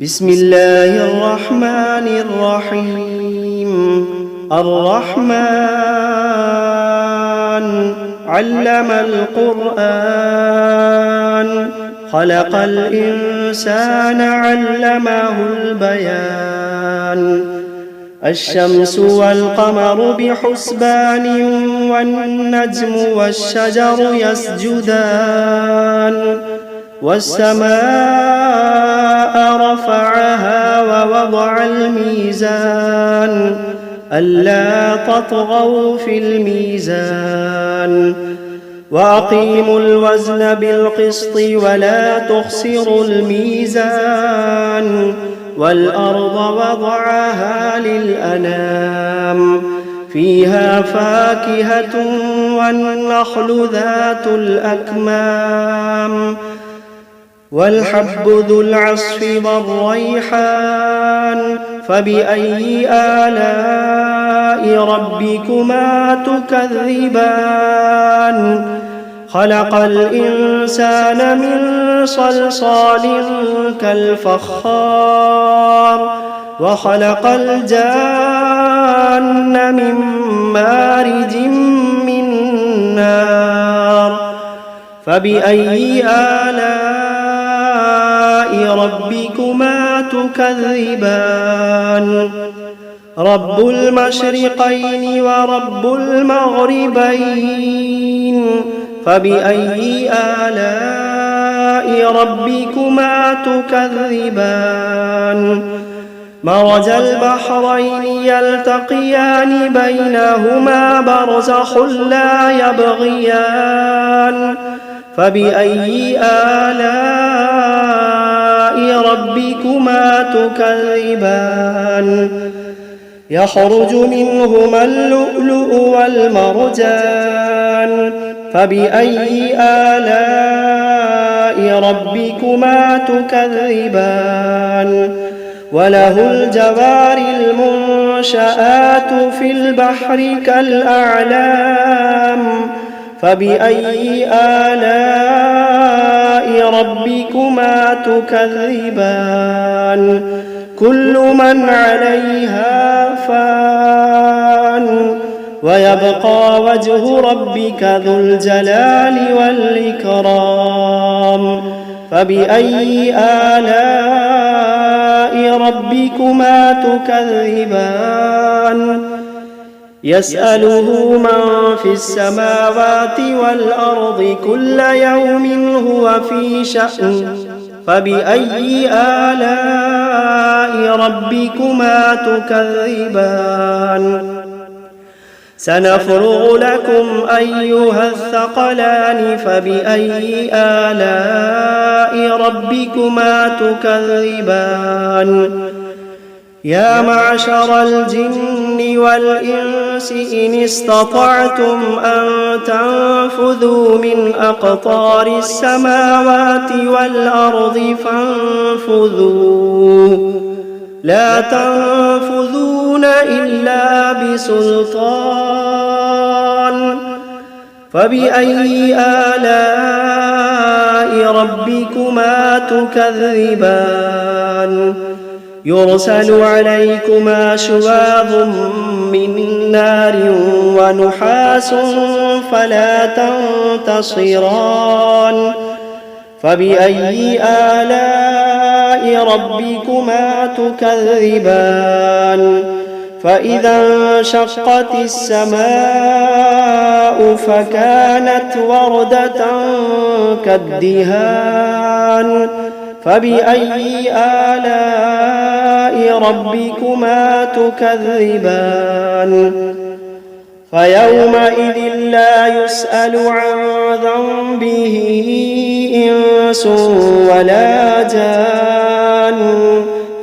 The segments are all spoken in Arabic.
بسم الله الرحمن الرحيم. الرحمن علم القرآن، خلق الإنسان علمه البيان. الشمس والقمر بحسبان، والنجم والشجر يسجدان. والسماء رفعها ووضع الميزان، ألا تطغوا في الميزان. وأقيموا الوزن بالقسط ولا تخسروا الميزان. والأرض وضعها للأنام، فيها فاكهة والنخل ذات الأكمام. والحب ذو العصف والريحان، فبأي آلاء ربكما تكذبان. خلق الإنسان من صلصال كالفخار، وخلق الجان من مارج من نار. فبأي آلاء ربكما تكذبان. رب المشرقين ورب المغربين، فبأي آلاء ربكما تكذبان. مرج البحرين يلتقيان، بينهما برزخ لا يبغيان. فبأي آلاء ربكما تكذبان. يخرج منهما اللؤلؤ والمرجان، فبأي آلاء ربكما تكذبان. وله الجوار المنشآت في البحر كالأعلام، فبأي آلاء ربكما تكذبان. كل من عليها فان، ويبقى وجه ربك ذو الجلال والإكرام. فبأي آلاء ربكما تكذبان. يسأله من في السماوات والأرض كل يوم هو في شأن. فبأي آلاء ربكما تكذبان. سنفرغ لكم أيها الثقلان، فبأي آلاء ربكما تكذبان. يا معشر الجن والإنس إن استطعتم أن تنفذوا من أقطار السماوات والأرض فانفذوا، لا تنفذون إلا بسلطان. فبأي آلاء ربكما تكذبان. يرسل عليكما شواظ من نار ونحاس فلا تنتصران. فبأي آلاء ربكما تكذبان. فإذا انشقت السماء فكانت وردة كالدهان. فبأي آلاء ربكما تكذبان. فيومئذ لا يسأل عن ذنبه إنس ولا جان.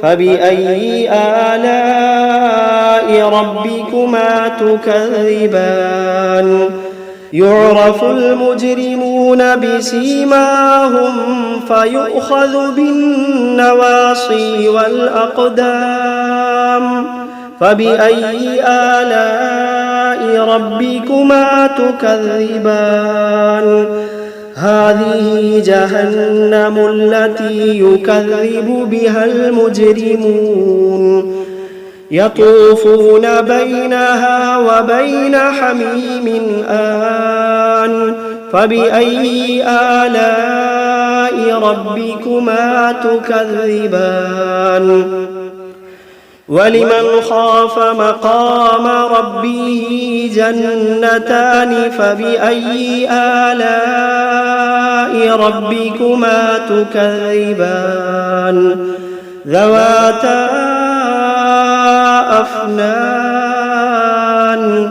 فبأي آلاء ربكما تكذبان. يعرف المجرمون بسيماهم، فيؤخذ بالنواصي والأقدام. فبأي آلاء ربكما تكذبان. هذه جهنم التي يكذب بها المجرمون يطوفون بينها وبين حميم آن فبأي آلاء ربكما تكذبان ولمن خاف مقام ربه جنتان فبأي آلاء ربكما تكذبان ذواتا أفنان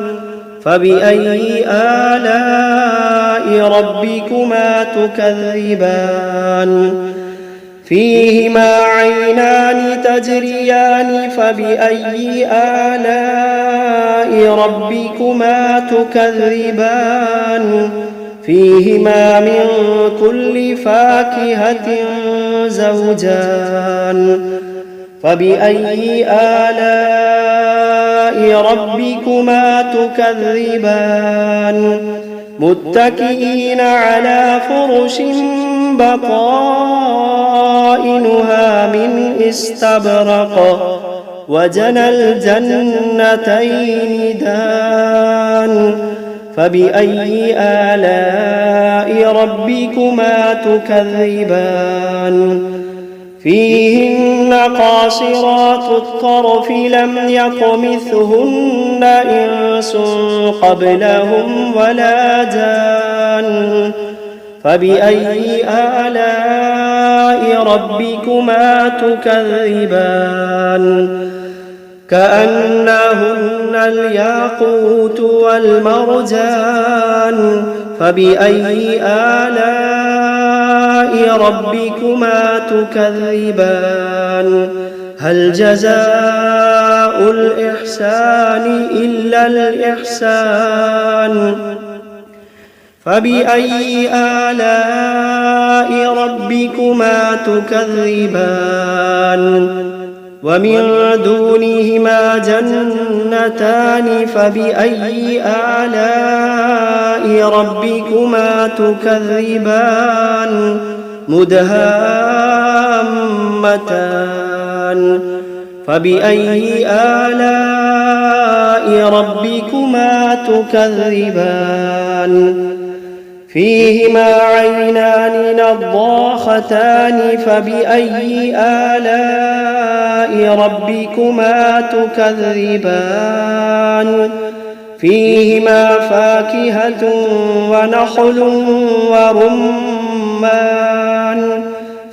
فبأي آلاء ربكما تكذبان فيهما عينان تجريان فبأي آلاء ربكما تكذبان فيهما من كل فاكهة زوجان فبأي آلاء ربكما تكذبان متكئين على فرش بطائنها من استبرق وجنى الجنتين دان فبأي آلاء ربكما تكذبان فيهن قاصرات الطرف لم يطمثهن إنس قبلهم ولا جان فبأي آلاء ربكما تكذبان كأنهن الياقوت والمرجان فبأي آلاء ربكما تكذبان هل جزاء الإحسان إلا الإحسان فبأي آلاء ربكما تكذبان ومن دونهما جنتان فبأي آلاء ربكما تكذبان مدهامتان فبأي آلاء ربكما تكذبان فيهما عينان نضاختان فبأي آلاء ربكما تكذبان فيهما فاكهة ونخل ورمان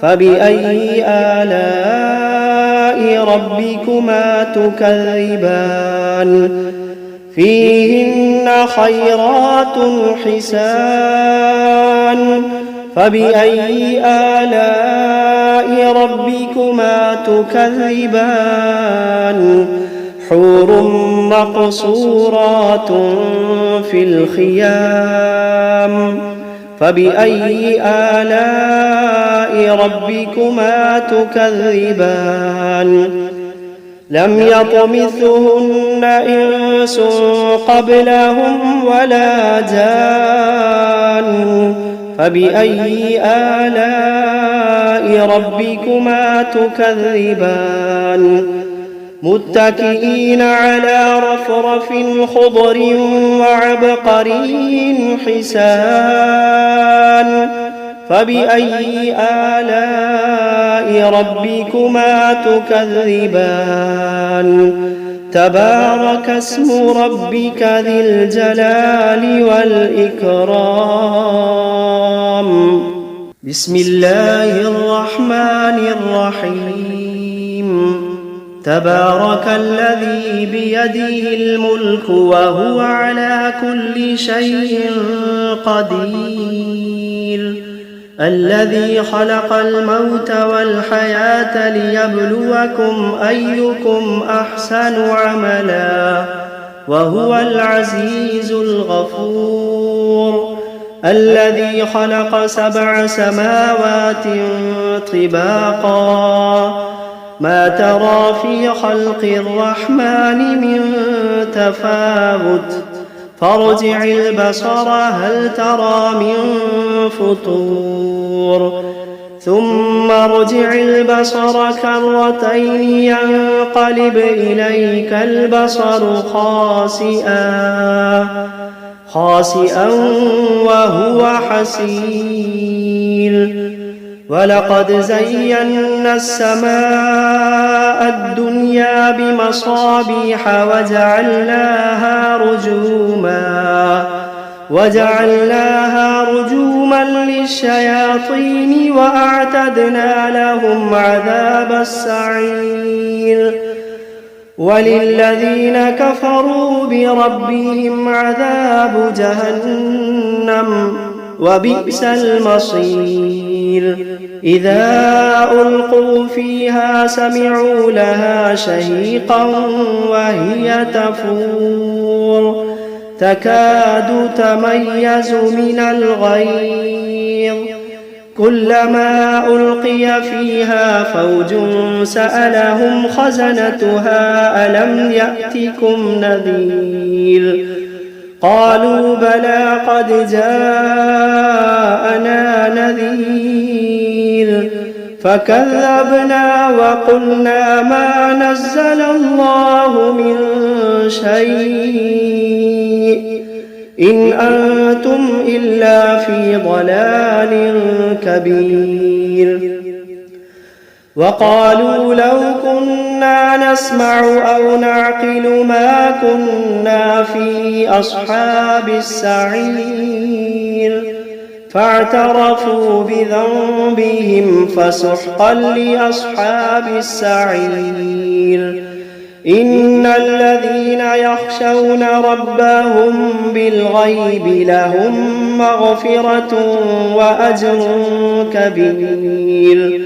فبأي آلاء ربكما تكذبان فيهن خيرات حسان فبأي آلاء ربكما تكذبان حور مقصورات في الخيام فبأي آلاء ربكما تكذبان لم يطمثهن إنس قبلهم ولا جان فبأي آلاء ربكما تكذبان متكئين على رفرف خضر وعبقري حسان فبأي آلاء ربكما تكذبان تبارك اسم ربك ذي الجلال والإكرام بسم الله الرحمن الرحيم تبارك الذي بيده الملك وهو على كل شيء قدير الذي خلق الموت والحياة ليبلوكم أيكم أحسن عملا وهو العزيز الغفور الذي خلق 7 سماوات طباقا ما ترى في خلق الرحمن من تفاوت فارجع البصر هل ترى من فطور ثم ارجع البصر كرتين ينقلب إليك البصر خاسئا وهو حسير ولقد زينا السماء الدنيا بمصابيح وجعلناها رجوما للشياطين وأعتدنا لهم عذاب السعير وللذين كفروا بربهم عذاب جهنم وبئس المصير إذا ألقوا فيها سمعوا لها شهيقا وهي تفور تكاد تميز من الغيظ كلما ألقي فيها فوج سألهم خزنتها ألم يأتكم نذير قالوا بلى قد جاءنا نذير فكذبنا وقلنا ما نزل الله من شيء إن أنتم إلا في ضلال كبير وقالوا لو كنا نسمع أو نعقل ما كنا في أصحاب السعير فاعترفوا بذنبهم فسحقا لأصحاب السعير إن الذين يخشون ربهم بالغيب لهم مغفرة وأجر كبير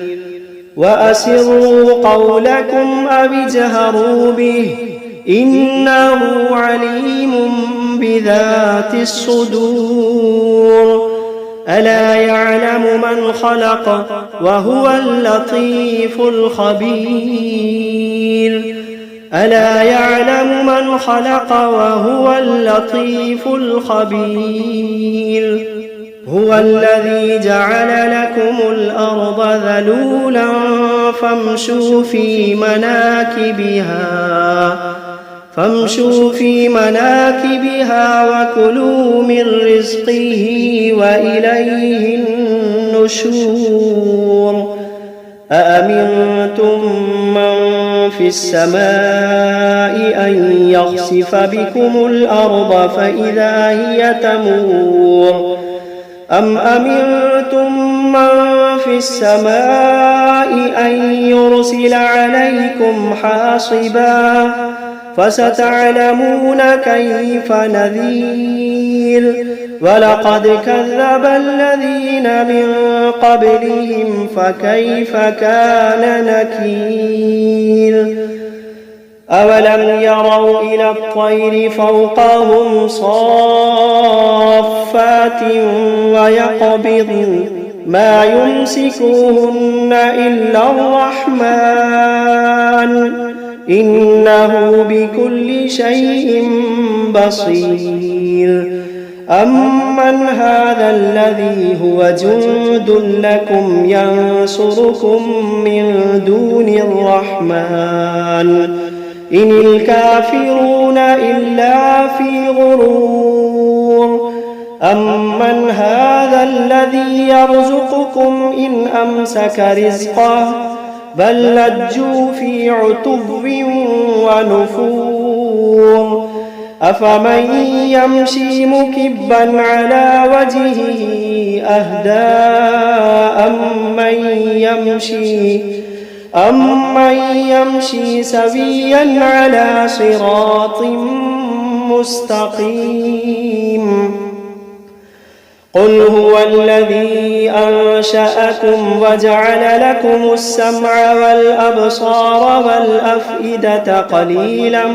وأسروا قولكم أو اجهروا به إنه عليم بذات الصدور ألا يعلم من خلق وهو اللطيف الخبير ألا يعلم من خلق وهو اللطيف الخبير هو الذي جعل لكم الأرض ذلولا فامشوا في مناكبها وكلوا من رزقه وإليه النشور أأمنتم من في السماء أن يخسف بكم الأرض فإذا هي تمور أم أمنتم من في السماء أن يرسل عليكم حاصبا فستعلمون كيف نذير ولقد كذب الذين من قبلهم فكيف كان نكير أولم يروا إلى الطير فوقهم صافات ويقبضن ما يمسكوهن إلا الرحمن إنه بكل شيء بصير أمن هذا الذي هو جند لكم ينصركم من دون الرحمن إن الكافرون إلا في غرور أمن هذا الذي يرزقكم إن أمسك رزقه بل لجوا في عتو ونفور أفمن يمشي مكبا على وجهه أهدى أمن يمشي سويا على صراط مستقيم قل هو الذي أنشأكم وجعل لكم السمع والأبصار والأفئدة قليلا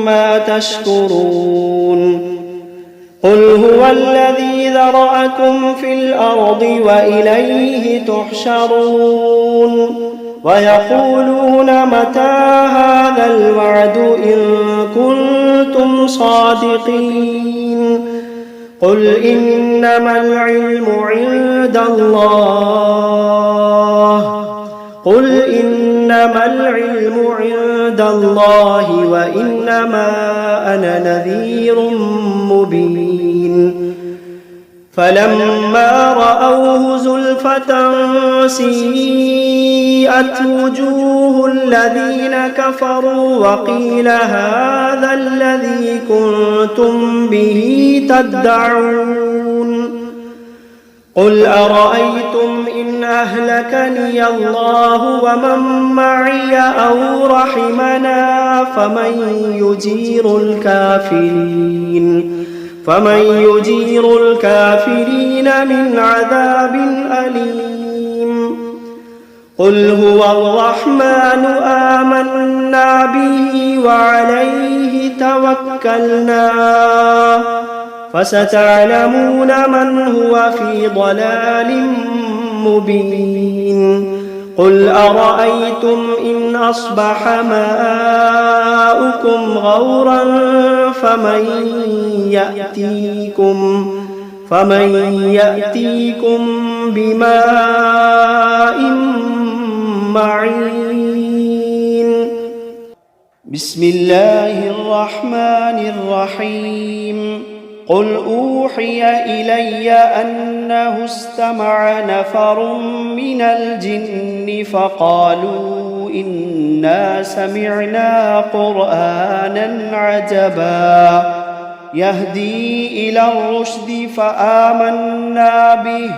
ما تشكرون قل هو الذي ذرأكم في الأرض وإليه تحشرون ويقولون متى هذا الوعد إن كنتم كنتم صادقين قل إنما العلم عند الله وإنما أنا نذير مبين فلما رأوه زلفة سيئت وجوه الذين كفروا وقيل هذا الذي كنتم به تدعون قل أرأيتم إن أهلكني الله ومن معي أو رحمنا فمن يجير الكافرين من عذاب أليم قل هو الرحمن آمنا به وعليه توكلنا فستعلمون من هو في ضلال مبين قل أرأيتم إن أصبح ماؤكم غورا فمن يأتيكم بماء معين بسم الله الرحمن الرحيم قل أوحي إلي أنه استمع نفر من الجن فقالوا إنا سمعنا قرآنا عجبا يهدي إلى الرشد فآمنا به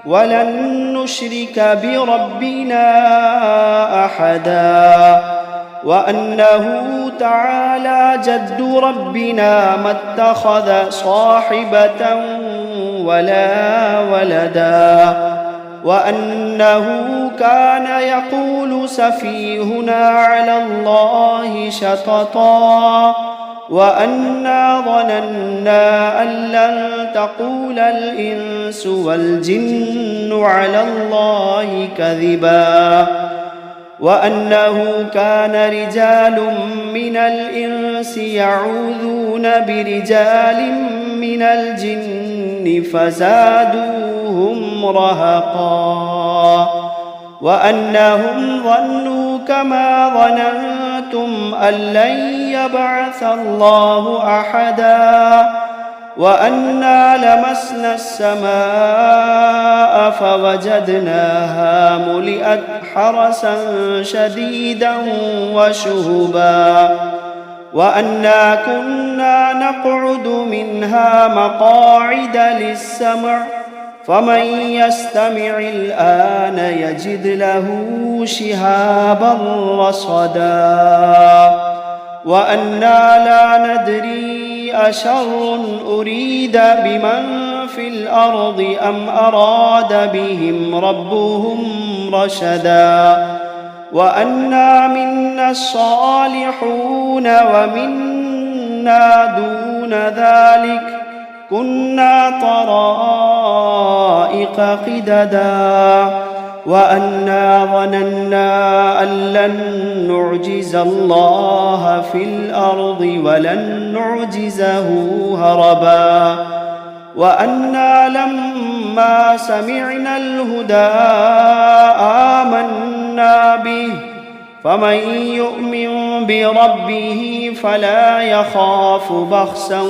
ولن نشرك بربنا أحدا وأنه تعالى جد ربنا ما اتخذ صاحبة ولا ولدا وأنه كان يقول سفيهنا على الله شططا وأنا ظننا أن لن تقول الإنس والجن على الله كذبا وأنه كان رجال من الإنس يعوذون برجال من الجن فزادوهم رهقا وأنهم ظنوا كما ظننتم أن لن يبعث الله أحدا وأنا لمسنا السماء فوجدناها ملئت حرسا شديدا وشهبا وأنا كنا نقعد منها مقاعد للسمع فمن يستمع الآن يجد له شهابا رصدا وأنا لا ندري أشر أريد بمن في الأرض أم أراد بهم ربهم رشدا وأنا منا الصالحون ومنا دون ذلك كنا طرائق قددا وأنا ظننا أن لن نعجز الله في الأرض ولن نعجزه هربا وأنا لما سمعنا الهدى آمنا به فمن يؤمن بربه فلا يخاف بخسا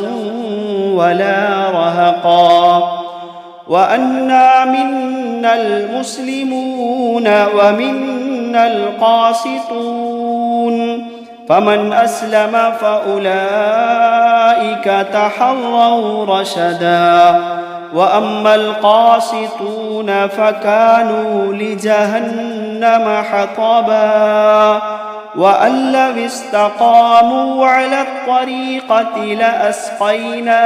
ولا رهقا وأنا منا المسلمون ومنا القاسطون فمن أسلم فأولئك تحروا رشدا وأما القاسطون فكانوا لجهنم حطبا وأن لو استقاموا على الطريقة لأسقيناهم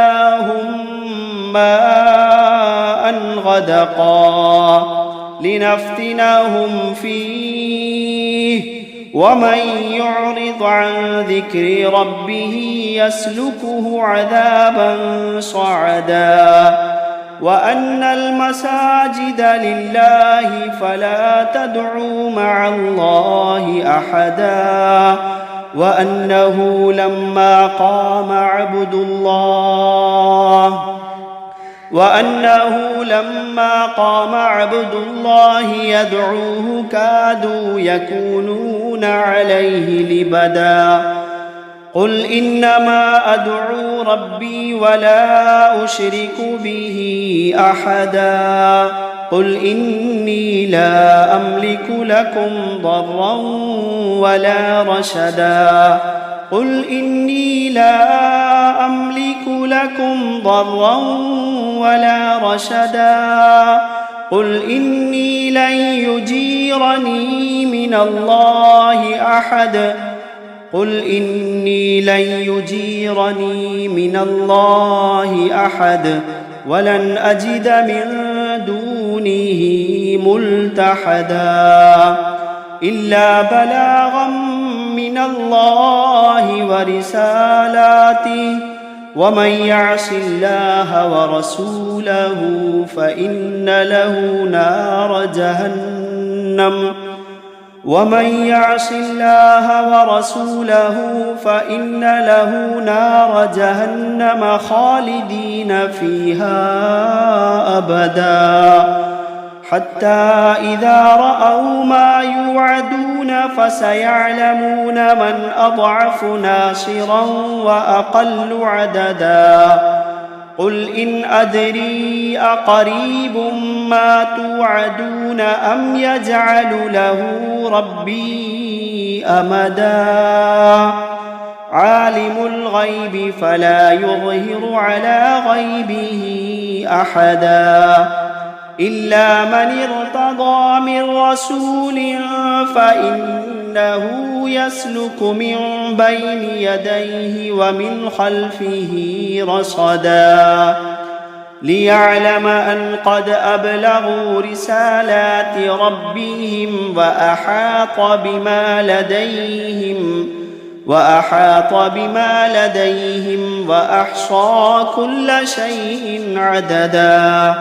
ماء غدقا لنفتنهم فيه ومن يعرض عن ذكر ربه يسلكه عذابا صعدا وأن المساجد لله فلا تدعوا مع الله أحدا وأنه لما قام عبد الله يدعوه كادوا يكونون عليه لبدا. قل إنما أدعو ربي ولا أشرك به أحدا. قل إني لا أملك لكم ضرا ولا رشدا. قل إني لا أملك لكم ضرا ولا رشدا. قل إني لن يجيرني من الله أحد. قل إني لن يجيرني من الله أحد ولن أجد من دونه ملتحدا إلا بلاغا من الله ورسالاته ومن يعص الله ورسوله فإن له نار جهنم خالدين فيها أبدا حتى إذا رأوا ما يوعدون فسيعلمون من أضعف ناصرا وأقل عددا. قل إن أدري أقريب ما توعدون أم يجعل له ربي أمدا. عالم الغيب فلا يظهر على غيبه أحدا إلا من ارتضى من رسول فإنه يسلك من بين يديه ومن خلفه رصدا ليعلم أن قد أبلغوا رسالات ربهم وأحاط بما لديهم وأحصى كل شيء عددا.